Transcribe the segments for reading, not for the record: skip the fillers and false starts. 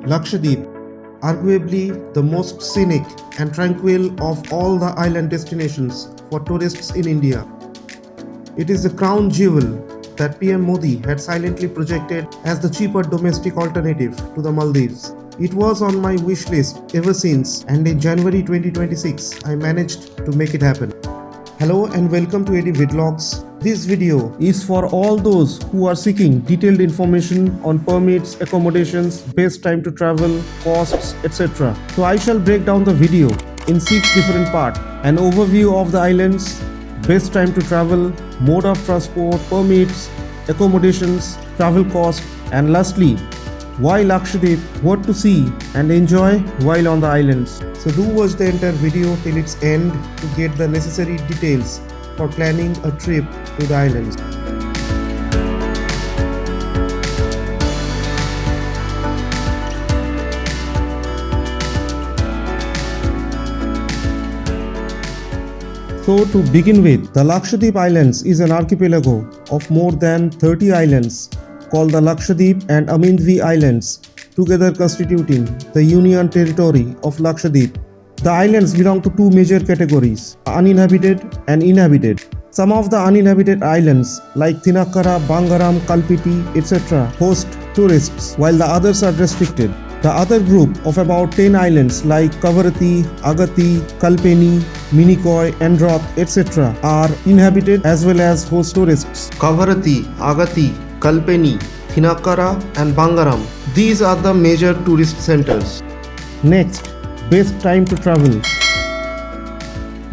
Lakshadweep, arguably the most scenic and tranquil of all the island destinations for tourists in India. It is the crown jewel that PM Modi had silently projected as the cheaper domestic alternative to the Maldives. It was on my wish list ever since, and in January 2026 I managed to make it happen. Hello and welcome to Eddie Vlogs. This video is for all those who are seeking detailed information on permits, accommodations, best time to travel, costs, etc. So I shall break down the video in 6 different parts: an overview of the islands, best time to travel, mode of transport, permits, accommodations, travel cost, and lastly, why Lakshadweep, what to see and enjoy while on the islands. So do watch the entire video till its end to get the necessary details for planning a trip to the islands. So to begin with, the Lakshadweep Islands is an archipelago of more than 30 islands called the Lakshadweep and Amindvi Islands, together constituting the Union Territory of Lakshadweep. The islands belong to two major categories, uninhabited and inhabited. Some of the uninhabited islands like Thinakkara, Bangaram, Kalpiti, etc. host tourists, while the others are restricted. The other group of about 10 islands like Kavaratti, Agatti, Kalpeni, Minikoi, Androth, etc. are inhabited as well as host tourists. Kavaratti, Agatti, Kalpeni, Thinakkara and Bangaram. These are the major tourist centers. Next, best time to travel.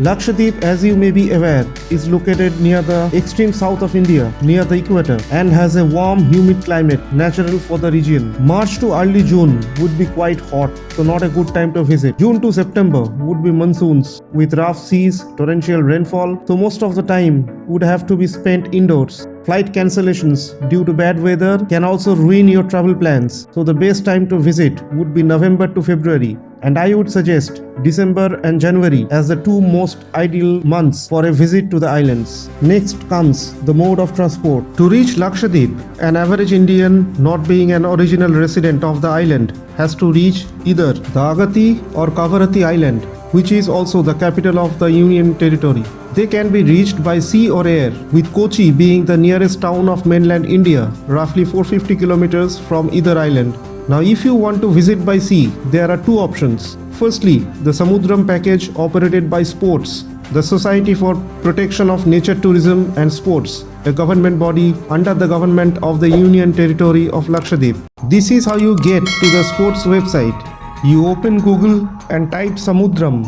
Lakshadweep, as you may be aware, is located near the extreme south of India, near the equator, and has a warm, humid climate natural for the region. March to early June would be quite hot, so not a good time to visit. June to September would be monsoons with rough seas, torrential rainfall, so most of the time would have to be spent indoors. Flight cancellations due to bad weather can also ruin your travel plans, so the best time to visit would be November to February, and I would suggest December and January as the two most ideal months for a visit to the islands. Next comes the mode of transport. To reach Lakshadweep, an average Indian not being an original resident of the island has to reach either the Agatti or Kavaratti Island, which is also the capital of the Union Territory. They can be reached by sea or air, with Kochi being the nearest town of mainland India, roughly 450 kilometers from either island. Now if you want to visit by sea, there are two options. Firstly, the SAMUDRAM package operated by Sports, the Society for Protection of Nature Tourism and Sports, a government body under the government of the Union Territory of Lakshadweep. This is how you get to the Sports website. You open Google and type SAMUDRAM,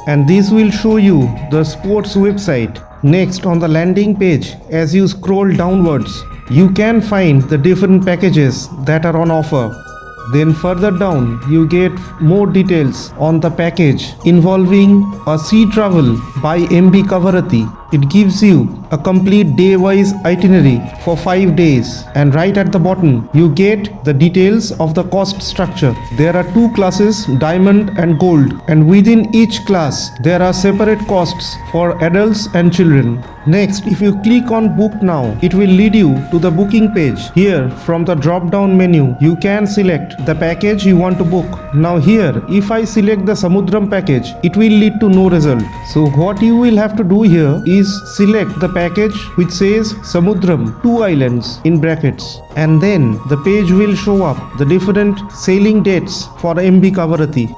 and this will show you the Sports website. Next, on the landing page, as you scroll downwards, you can find the different packages that are on offer. Then further down, you get more details on the package involving a sea travel by MB Kavaratti. It gives you a complete day-wise itinerary for 5 days, and right at the bottom you get the details of the cost structure. There are two classes, Diamond and Gold, and within each class there are separate costs for adults and children. Next, if you click on Book Now, it will lead you to the booking page. Here, from the drop-down menu, you can select the package you want to book. Now here, if I select the Samudram package, it will lead to no result. So what you will have to do here is select the package which says Samudram, 2 islands in brackets, and then the page will show up the different sailing dates for MB Kavaratti.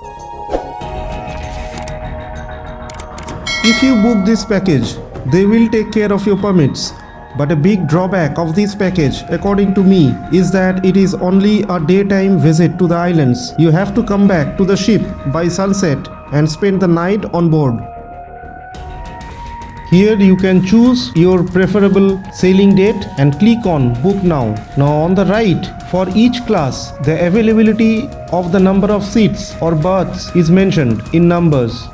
If you book this package, they will take care of your permits. But a big drawback of this package, according to me, is that it is only a daytime visit to the islands. You have to come back to the ship by sunset and spend the night on board. Here you can choose your preferable sailing date and click on Book Now. Now on the right, for each class, the availability of the number of seats or berths is mentioned in numbers,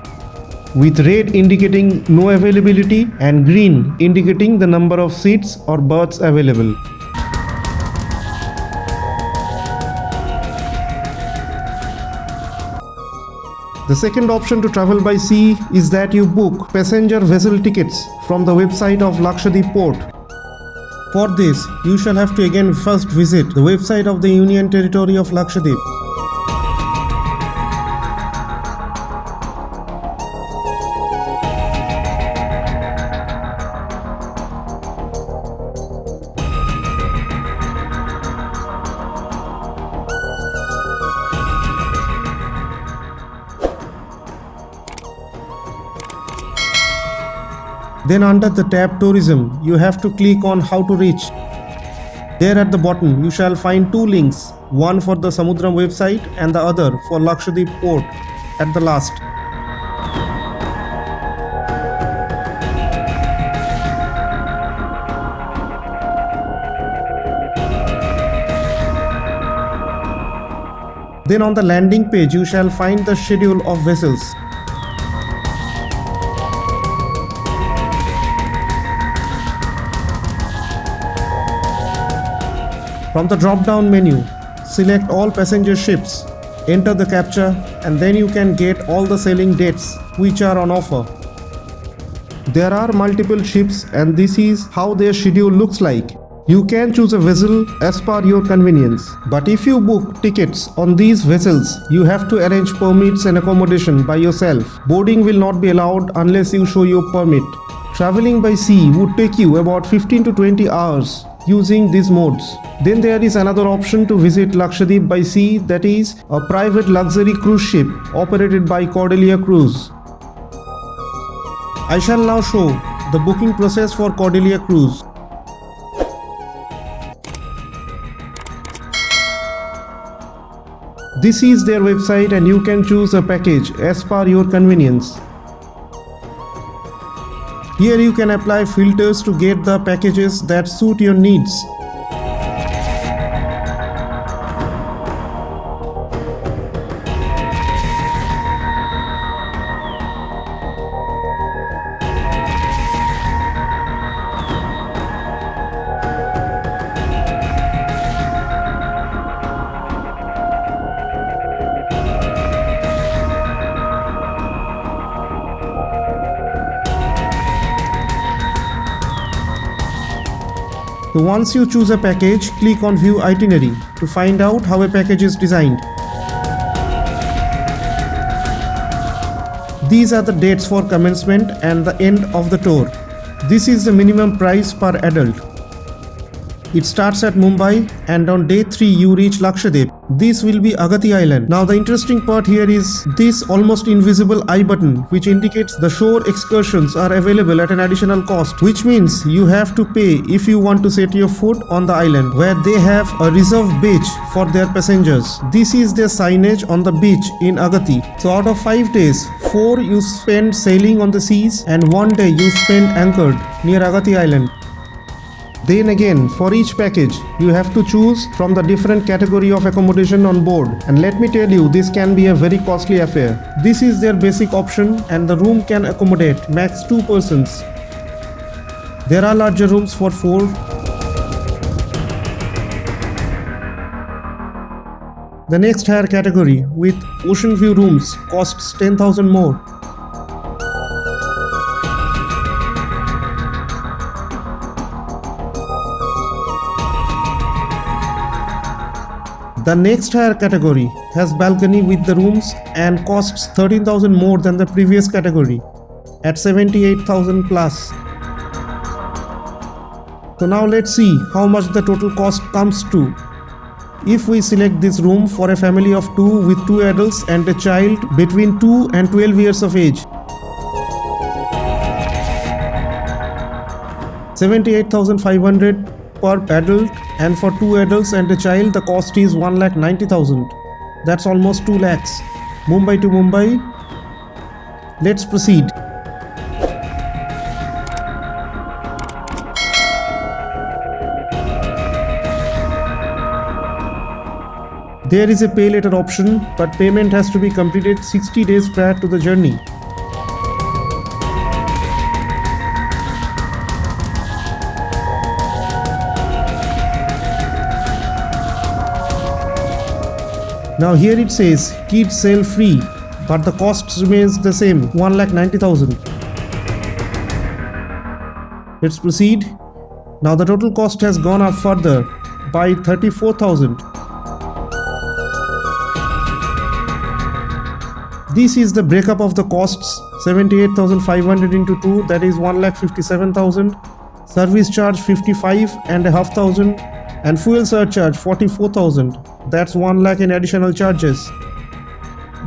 with red indicating no availability and green indicating the number of seats or berths available. The second option to travel by sea is that you book passenger vessel tickets from the website of Lakshadweep port. For this, you shall have to again first visit the website of the Union Territory of Lakshadweep. Then under the tab Tourism, you have to click on how to reach. There at the bottom, you shall find two links, one for the SAMUDRAM website and the other for Lakshadweep port at the last. Then on the landing page, you shall find the schedule of vessels. From the drop-down menu, select all passenger ships, enter the captcha, and then you can get all the sailing dates which are on offer. There are multiple ships and this is how their schedule looks like. You can choose a vessel as per your convenience. But if you book tickets on these vessels, you have to arrange permits and accommodation by yourself. Boarding will not be allowed unless you show your permit. Traveling by sea would take you about 15 to 20 hours using these modes. Then there is another option to visit Lakshadweep by sea, that is a private luxury cruise ship operated by Cordelia Cruise. I shall now show the booking process for Cordelia Cruise. This is their website and you can choose a package as per your convenience. Here you can apply filters to get the packages that suit your needs. So once you choose a package, click on View Itinerary to find out how a package is designed. These are the dates for commencement and the end of the tour. This is the minimum price per adult. It starts at Mumbai and on day 3 you reach Lakshadweep. This will be Agatti Island. Now the interesting part here is this almost invisible I button which indicates the shore excursions are available at an additional cost, which means you have to pay if you want to set your foot on the island where they have a reserved beach for their passengers. This is their signage on the beach in Agatti. So out of 5 days, 4 you spend sailing on the seas and 1 day you spend anchored near Agatti Island. Then again, for each package, you have to choose from the different category of accommodation on board. And let me tell you, this can be a very costly affair. This is their basic option and the room can accommodate max 2 persons. There are larger rooms for 4. The next higher category with ocean view rooms costs 10,000 more. The next higher category has balcony with the rooms and costs 13,000 more than the previous category at 78,000 plus. So now let's see how much the total cost comes to. If we select this room for a family of 2 with 2 adults and a child between 2 and 12 years of age, 78,500 per adult, and for 2 adults and a child the cost is 1,90,000. That's almost 2 lakhs. Mumbai to Mumbai. Let's proceed. There is a pay later option, but payment has to be completed 60 days prior to the journey. Now here it says kids sail free, but the cost remains the same, 1,90,000. Let's proceed. Now the total cost has gone up further by 34,000. This is the breakup of the costs. 78,500 into 2, that is 1,57,000. Service charge 55,500 and fuel surcharge 44,000. That's 1 lakh in additional charges.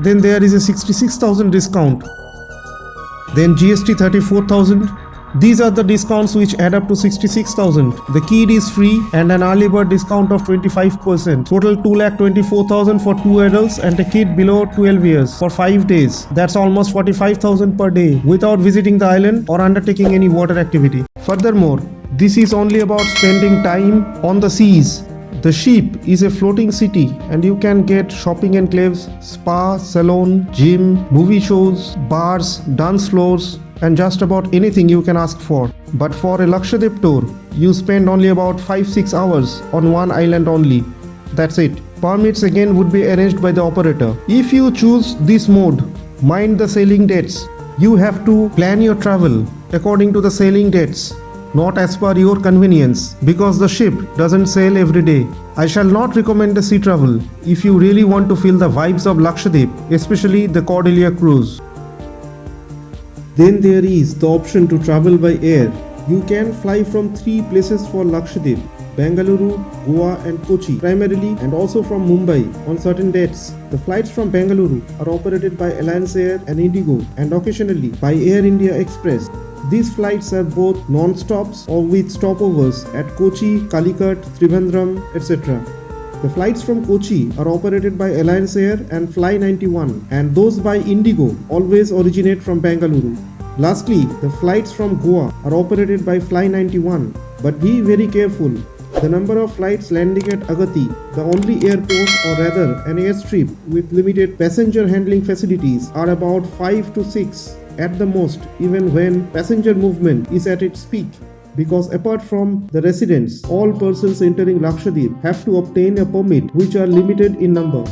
Then there is a 66,000 discount. Then GST 34,000 These are the discounts which add up to 66,000. The kid is free and an early bird discount of 25%. Total 2,24,000 for 2 adults and a kid below 12 years for 5 days. That's almost 45,000 per day without visiting the island or undertaking any water activity. Furthermore, this is only about spending time on the seas. The ship is a floating city and you can get shopping enclaves, spa, salon, gym, movie shows, bars, dance floors, and just about anything you can ask for. But for a Lakshadweep tour, you spend only about 5-6 hours on one island only. That's it. Permits again would be arranged by the operator. If you choose this mode, mind the sailing dates. You have to plan your travel according to the sailing dates, not as per your convenience, because the ship doesn't sail every day. I shall not recommend the sea travel if you really want to feel the vibes of Lakshadweep, especially the Cordelia cruise. Then there is the option to travel by air. You can fly from 3 places for Lakshadweep: Bengaluru, Goa and Kochi primarily, and also from Mumbai on certain dates. The flights from Bengaluru are operated by Alliance Air and Indigo, and occasionally by Air India Express. These flights are both non-stops or with stopovers at Kochi, Calicut, Trivandrum, etc. The flights from Kochi are operated by Alliance Air and Fly 91, and those by Indigo always originate from Bengaluru. Lastly, the flights from Goa are operated by Fly 91, but be very careful. The number of flights landing at Agatti, the only airport or rather an airstrip with limited passenger handling facilities, are about 5 to 6 at the most, even when passenger movement is at its peak. Because apart from the residents, all persons entering Lakshadweep have to obtain a permit which are limited in number.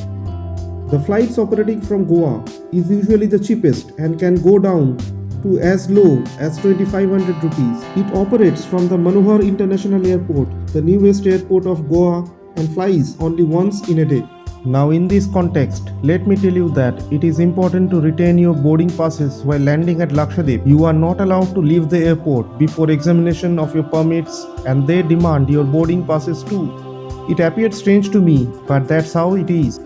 The flights operating from Goa is usually the cheapest and can go down to as low as 2,500 rupees. It operates from the Manohar International Airport, the newest airport of Goa, and flies only once in a day. Now in this context, let me tell you that it is important to retain your boarding passes while landing at Lakshadweep. You are not allowed to leave the airport before examination of your permits, and they demand your boarding passes too. It appeared strange to me, but that's how it is.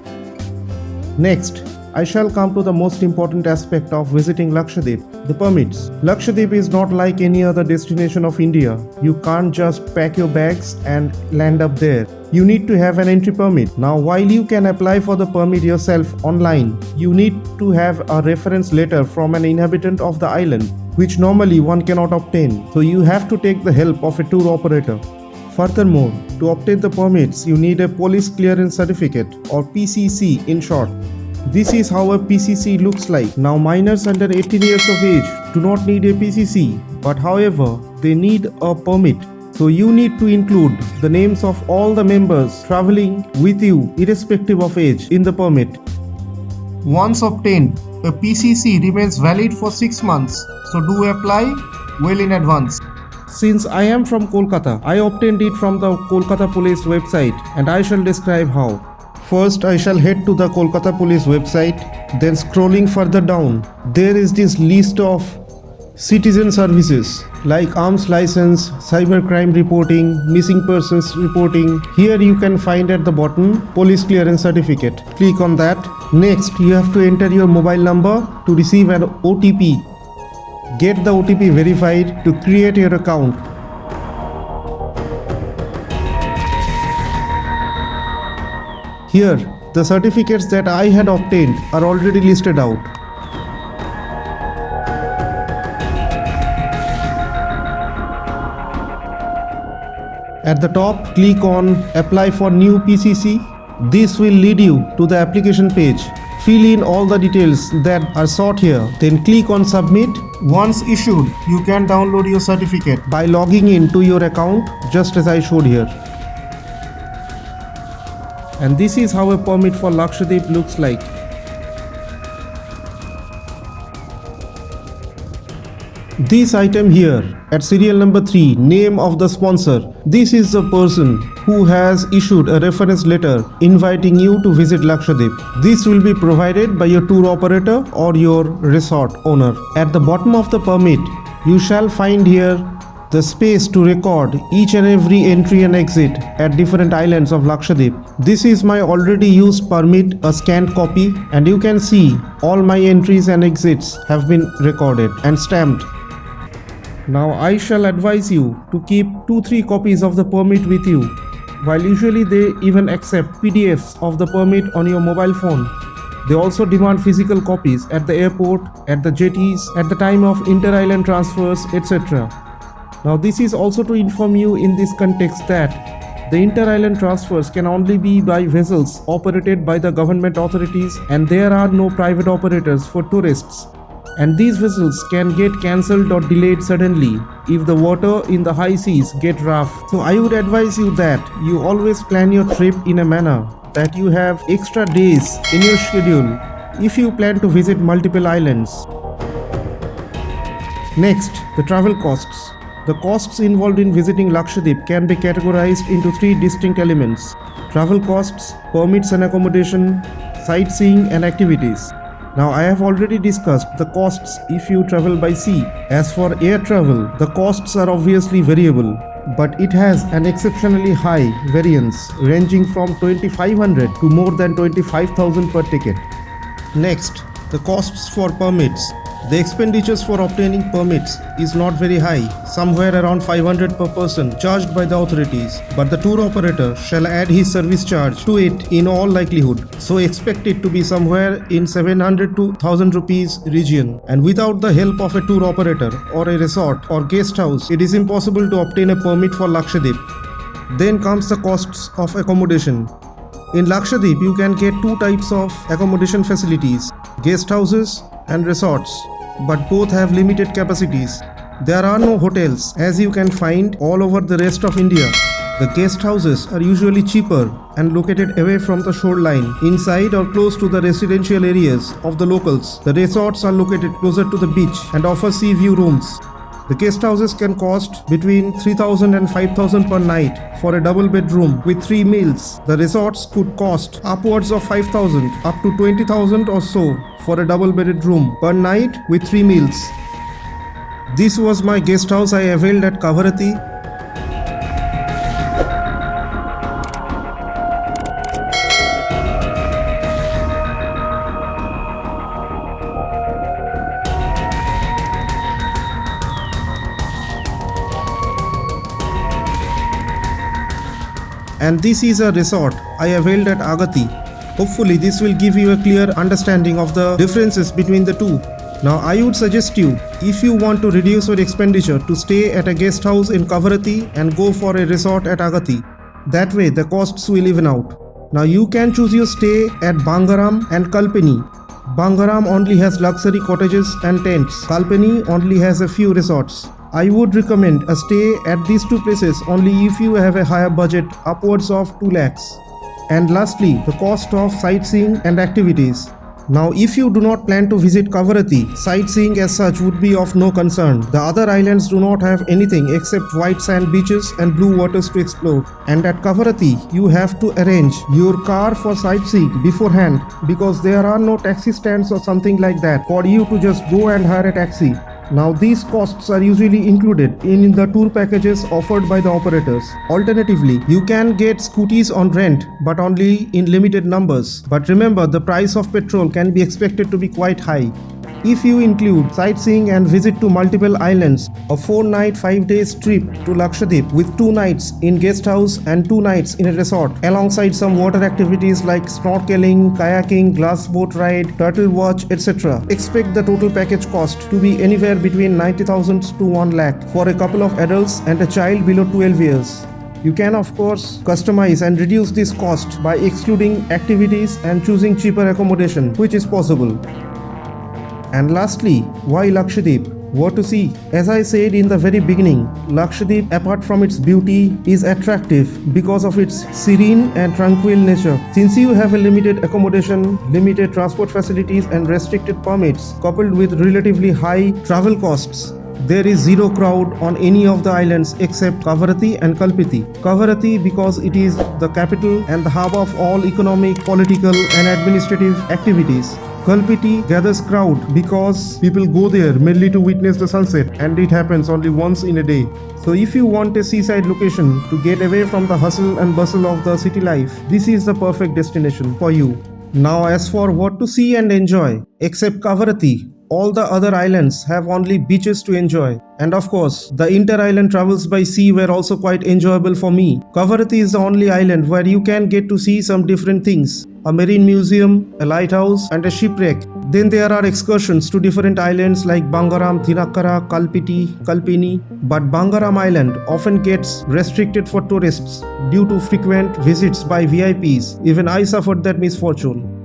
Next, I shall come to the most important aspect of visiting Lakshadweep, the permits. Lakshadweep is not like any other destination of India. You can't just pack your bags and land up there. You need to have an entry permit. Now, while you can apply for the permit yourself online, you need to have a reference letter from an inhabitant of the island, which normally one cannot obtain. So you have to take the help of a tour operator. Furthermore, to obtain the permits, you need a police clearance certificate, or PCC in short. This is how a PCC looks like. Now, minors under 18 years of age do not need a PCC, but however, they need a permit. So you need to include the names of all the members traveling with you irrespective of age in the permit. Once obtained, a PCC remains valid for 6 months, so do apply well in advance. Since I am from Kolkata, I obtained it from the Kolkata Police website, and I shall describe how. First, I shall head to the Kolkata Police website, then scrolling further down, there is this list of citizen services like arms license, cybercrime reporting, missing persons reporting. Here you can find at the bottom police clearance certificate. Click on that. Next, you have to enter your mobile number to receive an OTP. Get the OTP verified to create your account. Here, the certificates that I had obtained are already listed out. At the top, click on Apply for New PCC. This will lead you to the application page. Fill in all the details that are sought here. Then click on Submit. Once issued, you can download your certificate by logging in to your account, just as I showed here. And this is how a permit for Lakshadweep looks like. This item here at serial number 3, name of the sponsor. This is the person who has issued a reference letter inviting you to visit Lakshadweep. This will be provided by your tour operator or your resort owner. At the bottom of the permit, you shall find here the space to record each and every entry and exit at different islands of Lakshadweep. This is my already used permit, a scanned copy, and you can see all my entries and exits have been recorded and stamped. Now I shall advise you to keep 2-3 copies of the permit with you, while usually they even accept PDFs of the permit on your mobile phone. They also demand physical copies at the airport, at the jetties, at the time of inter-island transfers, etc. Now this is also to inform you in this context that the inter-island transfers can only be by vessels operated by the government authorities, and there are no private operators for tourists. And these vessels can get cancelled or delayed suddenly if the water in the high seas get rough. So I would advise you that you always plan your trip in a manner that you have extra days in your schedule if you plan to visit multiple islands. Next, the travel costs. The costs involved in visiting Lakshadweep can be categorized into 3 distinct elements: travel costs, permits and accommodation, sightseeing and activities. Now I have already discussed the costs if you travel by sea. As for air travel, the costs are obviously variable, but it has an exceptionally high variance ranging from 2500 to more than 25,000 per ticket. Next, the costs for permits. The expenditures for obtaining permits is not very high, somewhere around 500 per person charged by the authorities, but the tour operator shall add his service charge to it in all likelihood, so expect it to be somewhere in 700 to 1000 rupees region. And without the help of a tour operator or a resort or guest house, it is impossible to obtain a permit for Lakshadweep. Then comes the costs of accommodation. In Lakshadweep, you can get 2 types of accommodation facilities: guest houses and resorts, but both have limited capacities. There are no hotels as you can find all over the rest of India. The guest houses are usually cheaper and located away from the shoreline, inside or close to the residential areas of the locals. The resorts are located closer to the beach and offer sea view rooms. The guest houses can cost between 3,000 and 5,000 per night for a double bedroom with 3 meals. The resorts could cost upwards of 5,000 up to 20,000 or so for a double bedded room per night with 3 meals. This was my guest house I availed at Kavaratti. And this is a resort I availed at Agatti. Hopefully this will give you a clear understanding of the differences between the two. Now I would suggest you, if you want to reduce your expenditure, to stay at a guest house in Kavaratti and go for a resort at Agatti. That way the costs will even out. Now you can choose your stay at Bangaram and Kalpeni. Bangaram only has luxury cottages and tents. Kalpeni only has a few resorts. I would recommend a stay at these 2 places only if you have a higher budget, upwards of 2 lakhs. And lastly, the cost of sightseeing and activities. Now if you do not plan to visit Kavaratti, sightseeing as such would be of no concern. The other islands do not have anything except white sand beaches and blue waters to explore. And at Kavaratti, you have to arrange your car for sightseeing beforehand, because there are no taxi stands or something like that for you to just go and hire a taxi. Now these costs are usually included in the tour packages offered by the operators. Alternatively, you can get scooties on rent, but only in limited numbers. But remember, the price of petrol can be expected to be quite high. If you include sightseeing and visit to multiple islands, a 4-night 5-day trip to Lakshadweep with 2 nights in guest house and 2 nights in a resort, alongside some water activities like snorkeling, kayaking, glass boat ride, turtle watch, etc. Expect the total package cost to be anywhere between 90,000 to 1 lakh for a couple of adults and a child below 12 years. You can of course customize and reduce this cost by excluding activities and choosing cheaper accommodation, which is possible. And lastly, why Lakshadweep? What to see? As I said in the very beginning, Lakshadweep, apart from its beauty, is attractive because of its serene and tranquil nature. Since you have a limited accommodation, limited transport facilities and restricted permits, coupled with relatively high travel costs, there is zero crowd on any of the islands except Kavaratti and Kalpiti. Kavaratti because it is the capital and the hub of all economic, political and administrative activities. Kalpiti gathers crowd because people go there mainly to witness the sunset, and it happens only once in a day. So if you want a seaside location to get away from the hustle and bustle of the city life, this is the perfect destination for you. Now as for what to see and enjoy, except Kavaratti, All the other islands have only beaches to enjoy. And of course, the inter-island travels by sea were also quite enjoyable for me. Kavaratti is the only island where you can get to see some different things. A marine museum, a lighthouse, and a shipwreck. Then there are excursions to different islands like Bangaram, Thinakkara, Kalpiti, Kalpeni. But Bangaram Island often gets restricted for tourists due to frequent visits by VIPs. Even I suffered that misfortune.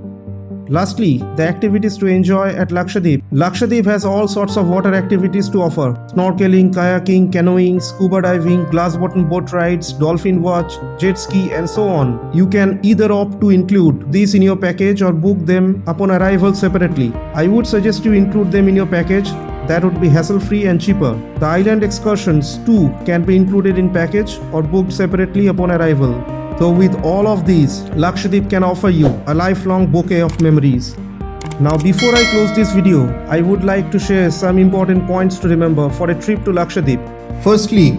Lastly, the activities to enjoy at Lakshadweep. Lakshadweep has all sorts of water activities to offer. Snorkeling, kayaking, canoeing, scuba diving, glass bottom boat rides, dolphin watch, jet ski and so on. You can either opt to include these in your package or book them upon arrival separately. I would suggest you include them in your package. That would be hassle-free and cheaper. The island excursions too can be included in package or booked separately upon arrival. So with all of these, Lakshadweep can offer you a lifelong bouquet of memories. Now before I close this video, I would like to share some important points to remember for a trip to Lakshadweep. Firstly,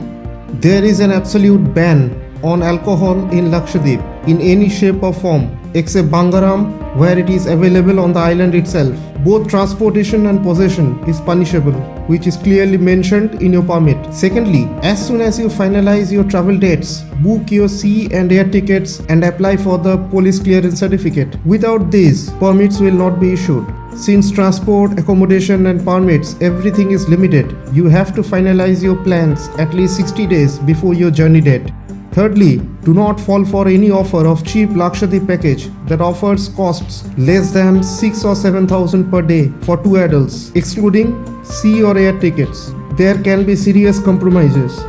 there is an absolute ban on alcohol in Lakshadweep in any shape or form except Bangaram, where it is available on the island itself. Both transportation and possession is punishable, which is clearly mentioned in your permit. Secondly, as soon as you finalize your travel dates, book your sea and air tickets and apply for the police clearance certificate. Without these, permits will not be issued. Since transport, accommodation and permits, everything is limited, you have to finalize your plans at least 60 days before your journey date. Thirdly, do not fall for any offer of cheap Lakshadweep package that offers costs less than 6 or 7,000 per day for 2 adults, excluding sea or air tickets. There can be serious compromises.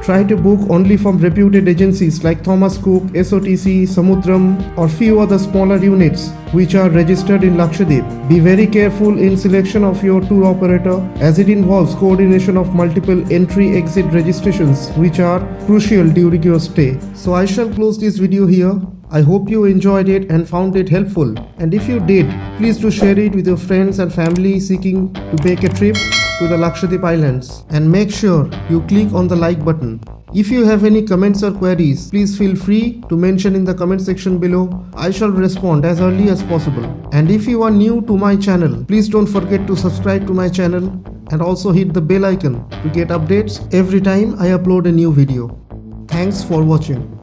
Try to book only from reputed agencies like Thomas Cook, SOTC, SAMUDRAM or few other smaller units which are registered in Lakshadweep. Be very careful in selection of your tour operator as it involves coordination of multiple entry-exit registrations which are crucial during your stay. So I shall close this video here. I hope you enjoyed it and found it helpful. And if you did, please do share it with your friends and family seeking to make a trip to the Lakshadweep Islands. And make sure you click on the like button. If you have any comments or queries, please feel free to mention in the comment section below. I shall respond as early as possible. And if you are new to my channel, please don't forget to subscribe to my channel and also hit the bell icon to get updates every time I upload a new video. Thanks for watching.